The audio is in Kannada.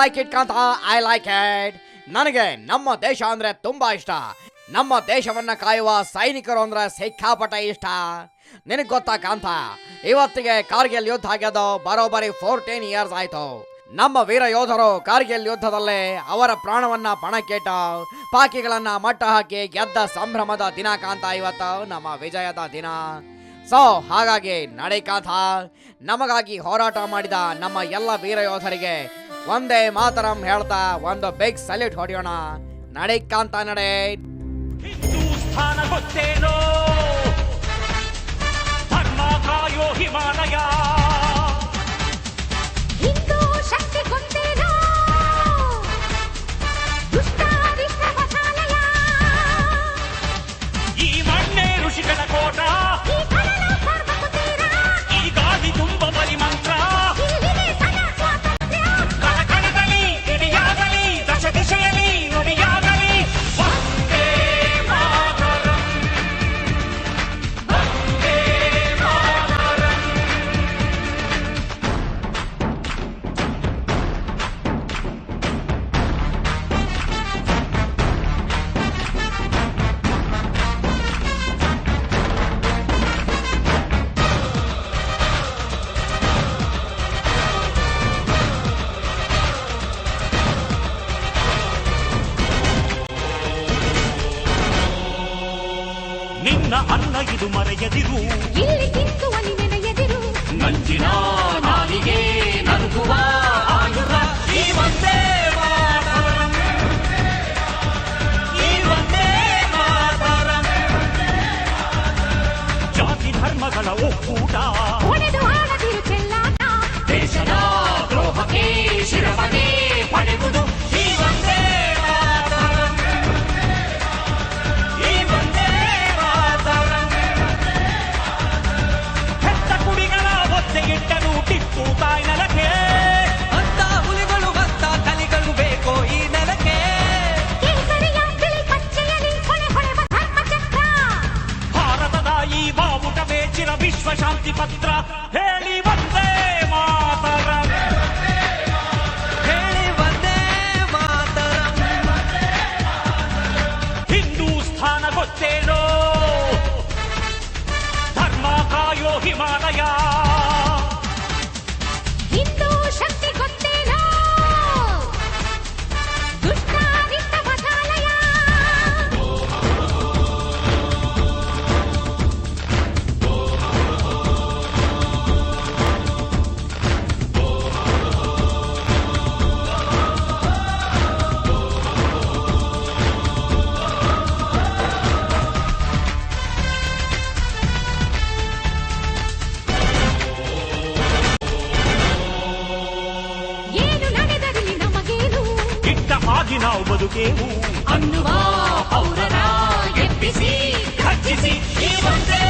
Like it Kantha, I like it. ನನಗೆ ನಮ್ಮ ದೇಶ ಅಂದ್ರೆ ತುಂಬಾ ಇಷ್ಟ. ನಮ್ಮ ದೇಶವನ್ನ ಕಾಯುವ ಸೈನಿಕರು ಅಂದ್ರೆ ಸಿಕ್ಕಾಪಟ್ಟೆ ಇಷ್ಟ. ನಿನಗೆ ಗೊತ್ತಾ ಕಾಂತ, ಇವತ್ತಿಗೆ ಕಾರ್ಗಿಲ್ ಯುದ್ಧ ಆಗ್ಯದ ಬರೋಬ್ಬರಿ 14 ಇಯರ್ಸ್ ಆಯ್ತು. ನಮ್ಮ ವೀರ ಯೋಧರು ಕಾರ್ಗಿಲ್ ಯುದ್ಧದಲ್ಲಿ ಅವರ ಪ್ರಾಣವನ್ನ ಪಣಕ್ಕಿಟ್ಟು ಪಾಕಿಗಳನ್ನ ಮಟ್ಟ ಹಾಕಿ ಗೆದ್ದ ಸಂಭ್ರಮದ ದಿನ ಕಾಂತ ಇವತ್ತು ನಮ್ಮ ವಿಜಯದ ದಿನ. ಸೊ ಹಾಗಾಗಿ ನಡೆ ಕಾಂತ, ನಮಗಾಗಿ ಹೋರಾಟ ಮಾಡಿದ ನಮ್ಮ ಎಲ್ಲ ವೀರ ಯೋಧರಿಗೆ ಒಂದೇ ಮಾತರಂ ಹೇಳ್ತಾ ಒಂದು ಬಿಗ್ ಸಲ್ಯೂಟ್ ಹೊಡೆಯೋಣ. ನಡೆ ಕಾಂತ ನಡೆ. ಹಿಂದೂಸ್ಥಾನ ಗೊತ್ತೇನೋ, ಧರ್ಮ ಕಾಯೋ ಹಿಮಾಲಯ. ಹಿಂದೂ ಶಕ್ತಿ ಗೊತ್ತೇನೋ, ದುಷ್ಟಾರಿಷ್ಟ ವಸಾಲಯ. ಈ ಮಣ್ಣೆ ಋಷಿಗಳ ಕೋಟ, ಈ ಕಡಲ ಸರ್ವಕ್ಕೂ ತೀರ, ಈ ಗಾಳಿ ತುಂಬ ಪರಿಮಂತ್ರ. ಇಲ್ಲಿದೆ ಸದಾ ಸ್ವಾತಂತ್ರ್ಯ. ಕಣಕಣದಲ್ಲಿ ಕಿಡಿಯಾಗಲಿ, ದಶ ದಿಶೆಯಲ್ಲಿ ನುಡಿಯಾಗಲಿ. ವಂದೇ ಮಾತರಂ, ವಂದೇ ಮಾತರಂ. ನಿನ್ನ ಅನ್ನ ಇದು ಮರೆಯದಿರು, ಇಲ್ಲಿ ತಿಂದುವಲಿ ನೆನೆಯದಿರು. ನಂಜಿನ ನಾಲಿಗೆ ನರುಗುವ ಆಯುಧ ಈ ವಂದೇ ಮಾತರಂ, ಈ ವಂದೇ ಮಾತರಂ. ಜಾತಿ ಧರ್ಮಗಳ ಒಕ್ಕೂಟ, ಒಡೆದು ಆಡದಿರು ಚೆಲ್ಲಾಟ. ದೇಶದ ದ್ರೋಹಕ್ಕೆ ಶಿರವನ್ನೇ ಪಡೆಯುವುದು ಈ ವಂದೇ ಮಾತರಂ, ಈ ವಂದೇ ಮಾತರಂ. ಹೆತ್ತ ಕುಡಿಗಳ ಒತ್ತೆಗಿಟ್ಟನು ಟಿಪ್ಪು ತಾಯಿ ನೆಲಕ್ಕೆ, ಅಂತ ಹುಲಿಗಳು ಹತ್ತ ಕಲಿಗಳು ಬೇಕೋ ಈ ನೆಲಕ್ಕೆ. ಕೇಸರಿಯ ಬಿಳಿ ಪಚ್ಚೆಯಲಿ ಹೊಳೆ ಹೊಳೆವ ಧರ್ಮಚಕ್ರ. ಭಾರತದ ಈ ಬಾವುಟವೇ ಚಿರ ವಿಶ್ವ ಶಾಂತಿ ಪತ್ರ. ಹೇಳಿ ವಂದೇ ಮಾತರಂ, ಹೇಳಿ ವಂದೇ ಮಾತರಂ. ಹಿಂದೂಸ್ಥಾನ ಗೊತ್ತೇನೋ, ಧರ್ಮ ಕಾಯೋ ಹಿಮಾಲಯ. ಹಿಂದೂ ಶಕ್ತಿ ಗೊತ್ತೇನೋ, ದುಷ್ಟಾರಿಷ್ಟ ವಸಾಲಯ. ಏನು ನಡೆದರಲ್ಲಿ ನಮಗೇನು, ಇಟ್ಟ ಹಾಗೆ ನಾವು ಬದುಕೇವು ಅನ್ನುವ ಪೌರರ ಎಬ್ಬಿಸಿ ಖರ್ಚಿಸಿ ಈ ವಂದೇ